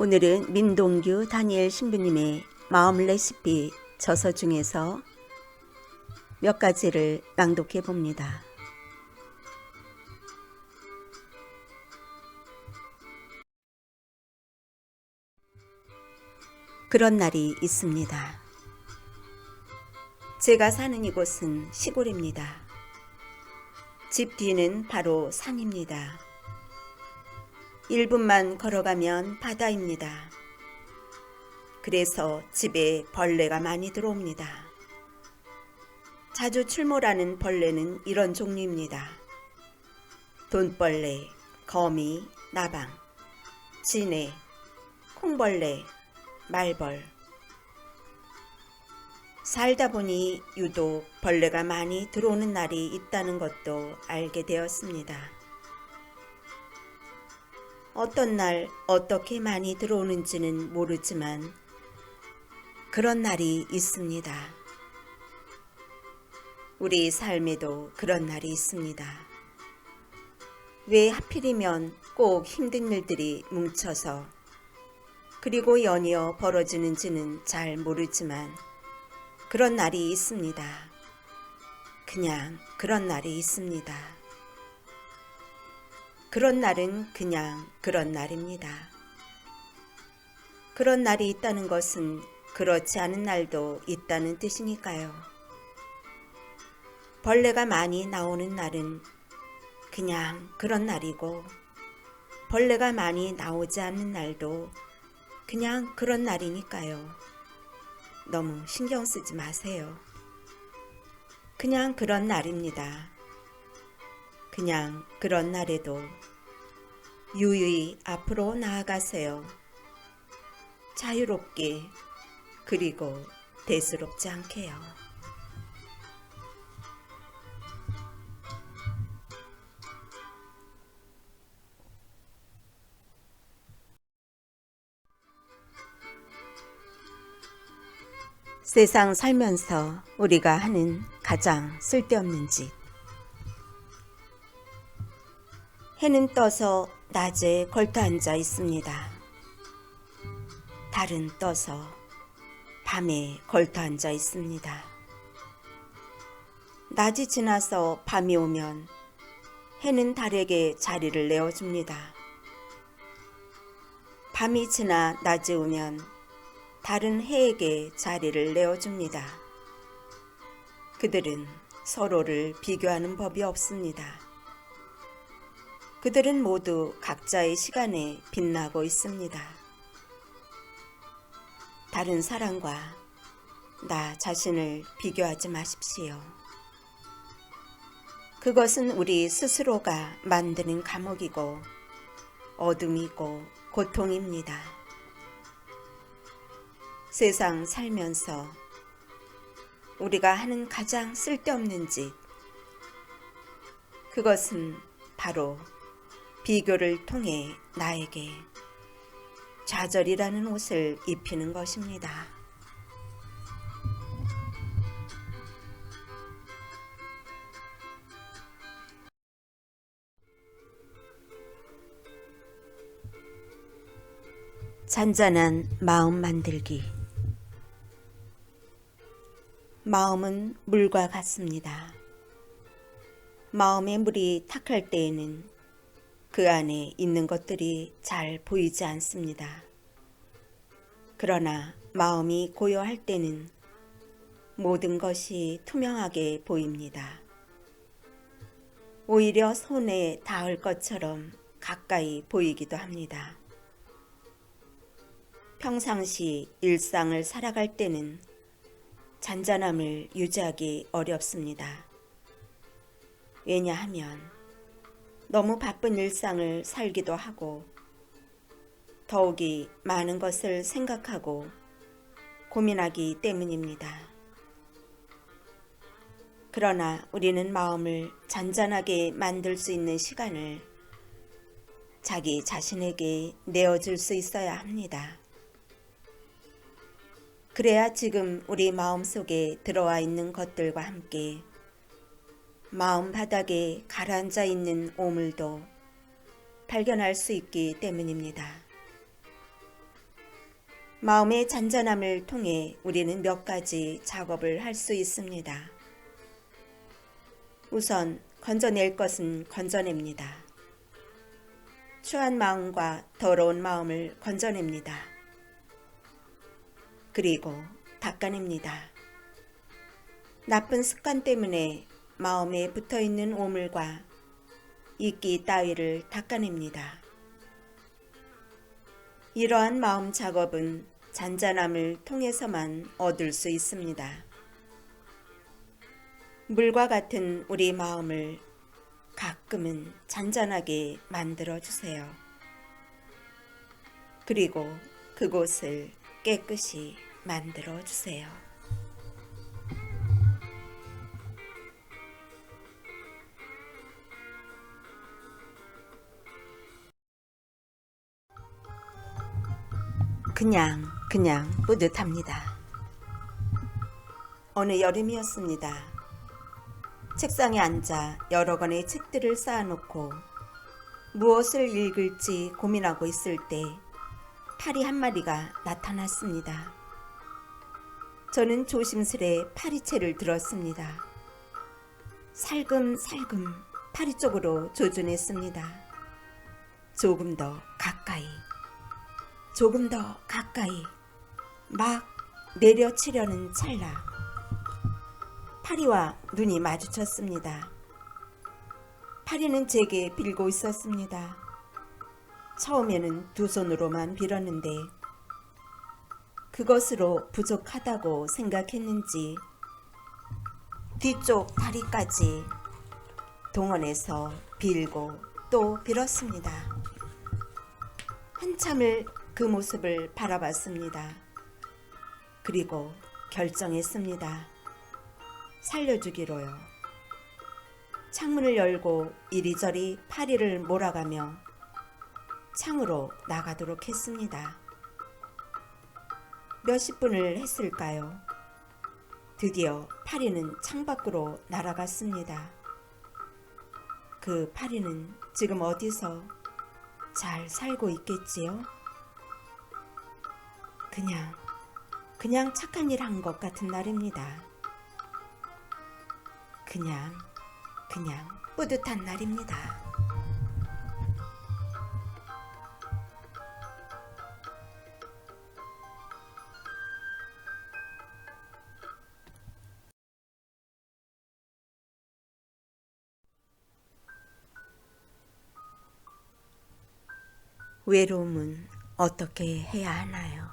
오늘은 민동규 다니엘 신부님의 마음 레시피 저서 중에서 몇 가지를 낭독해 봅니다. 그런 날이 있습니다. 제가 사는 이곳은 시골입니다. 집 뒤는 바로 산입니다. 1분만 걸어가면 바다입니다. 그래서 집에 벌레가 많이 들어옵니다. 자주 출몰하는 벌레는 이런 종류입니다. 돈벌레, 거미, 나방, 진해, 콩벌레, 말벌. 살다 보니 유독 벌레가 많이 들어오는 날이 있다는 것도 알게 되었습니다. 어떤 날 어떻게 많이 들어오는지는 모르지만 그런 날이 있습니다. 우리 삶에도 그런 날이 있습니다. 왜 하필이면 꼭 힘든 일들이 뭉쳐서 그리고 연이어 벌어지는지는 잘 모르지만 그런 날이 있습니다. 그냥 그런 날이 있습니다. 그런 날은 그냥 그런 날입니다. 그런 날이 있다는 것은 그렇지 않은 날도 있다는 뜻이니까요. 벌레가 많이 나오는 날은 그냥 그런 날이고, 벌레가 많이 나오지 않는 날도 그냥 그런 날이니까요. 너무 신경 쓰지 마세요. 그냥 그런 날입니다. 그냥 그런 날에도 유유히 앞으로 나아가세요. 자유롭게, 그리고 대수롭지 않게요. 세상 살면서 우리가 하는 가장 쓸데없는 짓. 해는 떠서 낮에 걸터 앉아 있습니다. 달은 떠서 밤에 걸터 앉아 있습니다. 낮이 지나서 밤이 오면 해는 달에게 자리를 내어줍니다. 밤이 지나 낮이 오면 달은 해에게 자리를 내어줍니다. 그들은 서로를 비교하는 법이 없습니다. 그들은 모두 각자의 시간에 빛나고 있습니다. 다른 사람과 나 자신을 비교하지 마십시오. 그것은 우리 스스로가 만드는 감옥이고 어둠이고 고통입니다. 세상 살면서 우리가 하는 가장 쓸데없는 짓, 그것은 바로 비교를 통해 나에게 좌절이라는 옷을 입히는 것입니다. 잔잔한 마음 만들기. 마음은 물과 같습니다. 마음의 물이 탁할 때에는 그 안에 있는 것들이 잘 보이지 않습니다. 그러나 마음이 고요할 때는 모든 것이 투명하게 보입니다. 오히려 손에 닿을 것처럼 가까이 보이기도 합니다. 평상시 일상을 살아갈 때는 잔잔함을 유지하기 어렵습니다. 왜냐하면 너무 바쁜 일상을 살기도 하고 더욱이 많은 것을 생각하고 고민하기 때문입니다. 그러나 우리는 마음을 잔잔하게 만들 수 있는 시간을 자기 자신에게 내어줄 수 있어야 합니다. 그래야 지금 우리 마음속에 들어와 있는 것들과 함께 마음 바닥에 가라앉아 있는 오물도 발견할 수 있기 때문입니다. 마음의 잔잔함을 통해 우리는 몇 가지 작업을 할 수 있습니다. 우선 건져낼 것은 건져냅니다. 추한 마음과 더러운 마음을 건져냅니다. 그리고 닦아냅니다. 나쁜 습관 때문에 마음에 붙어있는 오물과 이끼 따위를 닦아냅니다. 이러한 마음 작업은 잔잔함을 통해서만 얻을 수 있습니다. 물과 같은 우리 마음을 가끔은 잔잔하게 만들어 주세요. 그리고 그곳을 깨끗이 만들어 주세요. 그냥 뿌듯합니다. 어느 여름이었습니다. 책상에 앉아 여러 권의 책들을 쌓아놓고 무엇을 읽을지 고민하고 있을 때 파리 한 마리가 나타났습니다. 저는 조심스레 파리채를 들었습니다. 살금살금 파리 쪽으로 조준했습니다. 조금 더 가까이, 조금 더 가까이, 막 내려치려는 찰나 파리와 눈이 마주쳤습니다. 파리는 제게 빌고 있었습니다. 처음에는 두 손으로만 빌었는데 그것으로 부족하다고 생각했는지 뒤쪽 다리까지 동원해서 빌고 또 빌었습니다. 한참을 그 모습을 바라봤습니다. 그리고 결정했습니다. 살려주기로요. 창문을 열고 이리저리 파리를 몰아가며 창으로 나가도록 했습니다. 몇십 분을 했을까요? 드디어 파리는 창밖으로 날아갔습니다. 그 파리는 지금 어디서 잘 살고 있겠지요? 그냥 착한 일 한 것 같은 날입니다. 그냥 뿌듯한 날입니다. 외로움은 어떻게 해야 하나요?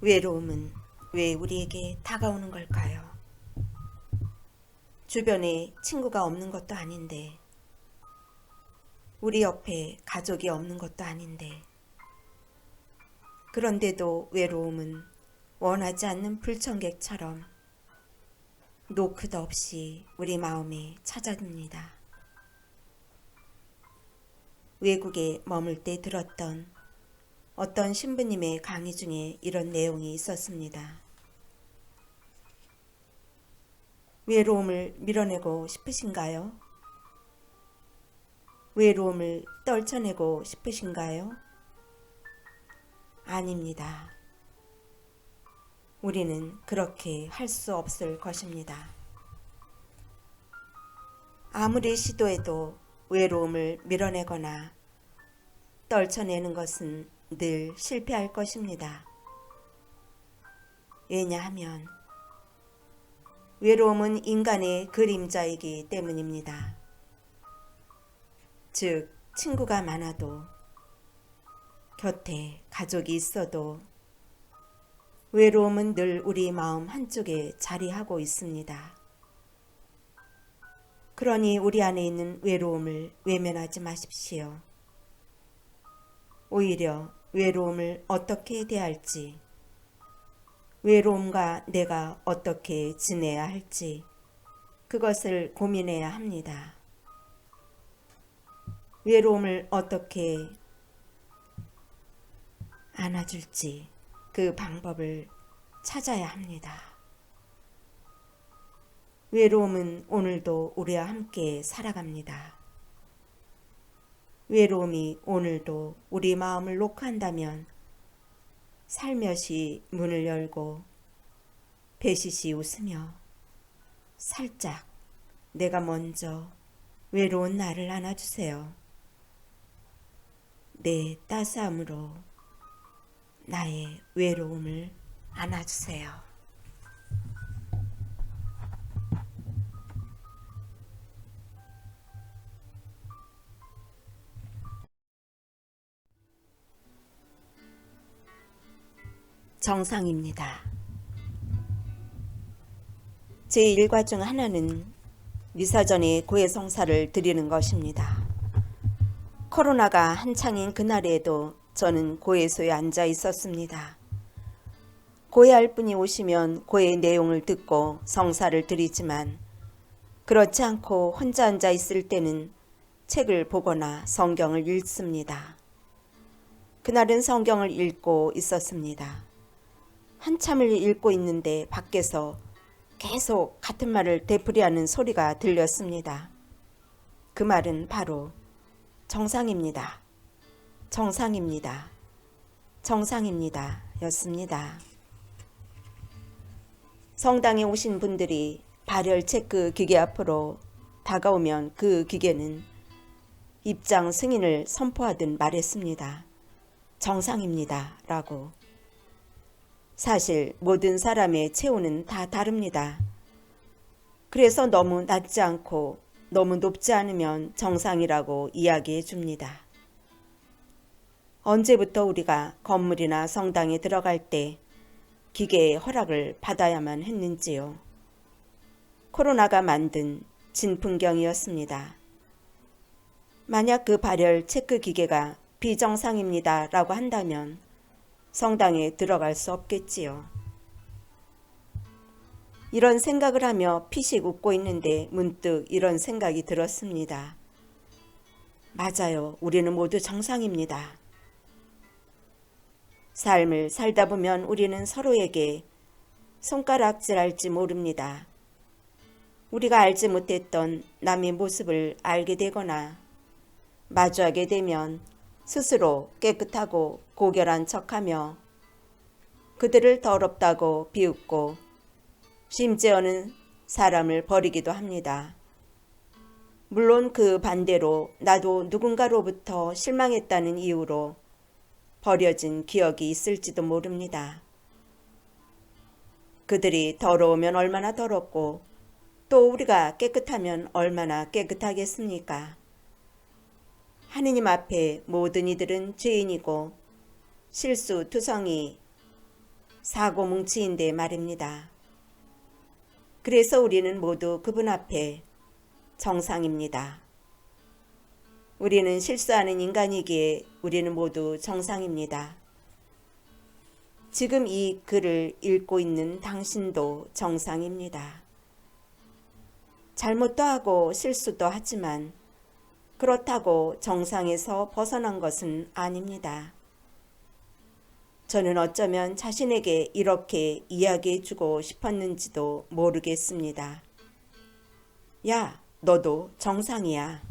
외로움은 왜 우리에게 다가오는 걸까요? 주변에 친구가 없는 것도 아닌데, 우리 옆에 가족이 없는 것도 아닌데, 그런데도 외로움은 원하지 않는 불청객처럼 노크도 없이 우리 마음에 찾아듭니다. 외국에 머물 때 들었던 어떤 신부님의 강의 중에 이런 내용이 있었습니다. 외로움을 밀어내고 싶으신가요? 외로움을 떨쳐내고 싶으신가요? 아닙니다. 우리는 그렇게 할 수 없을 것입니다. 아무리 시도해도 외로움을 밀어내거나 떨쳐내는 것은 늘 실패할 것입니다. 왜냐하면 외로움은 인간의 그림자이기 때문입니다. 즉, 친구가 많아도 곁에 가족이 있어도 외로움은 늘 우리 마음 한쪽에 자리하고 있습니다. 그러니 우리 안에 있는 외로움을 외면하지 마십시오. 오히려 외로움을 어떻게 대할지, 외로움과 내가 어떻게 지내야 할지 그것을 고민해야 합니다. 외로움을 어떻게 안아줄지 그 방법을 찾아야 합니다. 외로움은 오늘도 우리와 함께 살아갑니다. 외로움이 오늘도 우리 마음을 녹한다면 살며시 문을 열고 배시시 웃으며 살짝 내가 먼저 외로운 나를 안아주세요. 내 따스함으로 나의 외로움을 안아주세요. 정상입니다. 제 일과 중 하나는 미사전에 고해성사를 드리는 것입니다. 코로나가 한창인 그날에도 저는 고해소에 앉아 있었습니다. 고해할 분이 오시면 고해 내용을 듣고 성사를 드리지만 그렇지 않고 혼자 앉아 있을 때는 책을 보거나 성경을 읽습니다. 그날은 성경을 읽고 있었습니다. 한참을 읽고 있는데 밖에서 계속 같은 말을 되풀이하는 소리가 들렸습니다. 그 말은 바로 정상입니다. 정상입니다. 정상입니다. 였습니다. 성당에 오신 분들이 발열 체크 기계 앞으로 다가오면 그 기계는 입장 승인을 선포하듯 말했습니다. 정상입니다. 라고. 사실 모든 사람의 체온은 다 다릅니다. 그래서 너무 낮지 않고 너무 높지 않으면 정상이라고 이야기해 줍니다. 언제부터 우리가 건물이나 성당에 들어갈 때 기계의 허락을 받아야만 했는지요. 코로나가 만든 진풍경이었습니다. 만약 그 발열 체크 기계가 비정상입니다 라고 한다면 성당에 들어갈 수 없겠지요. 이런 생각을 하며 피식 웃고 있는데 문득 이런 생각이 들었습니다. 맞아요. 우리는 모두 정상입니다. 삶을 살다 보면 우리는 서로에게 손가락질할지 모릅니다. 우리가 알지 못했던 남의 모습을 알게 되거나 마주하게 되면 스스로 깨끗하고 고결한 척하며 그들을 더럽다고 비웃고 심지어는 사람을 버리기도 합니다. 물론 그 반대로 나도 누군가로부터 실망했다는 이유로 버려진 기억이 있을지도 모릅니다. 그들이 더러우면 얼마나 더럽고 또 우리가 깨끗하면 얼마나 깨끗하겠습니까? 하느님 앞에 모든 이들은 죄인이고 실수투성이 사고뭉치인데 말입니다. 그래서 우리는 모두 그분 앞에 정상입니다. 우리는 실수하는 인간이기에 우리는 모두 정상입니다. 지금 이 글을 읽고 있는 당신도 정상입니다. 잘못도 하고 실수도 하지만 그렇다고 정상에서 벗어난 것은 아닙니다. 저는 어쩌면 자신에게 이렇게 이야기해주고 싶었는지도 모르겠습니다. 야, 너도 정상이야.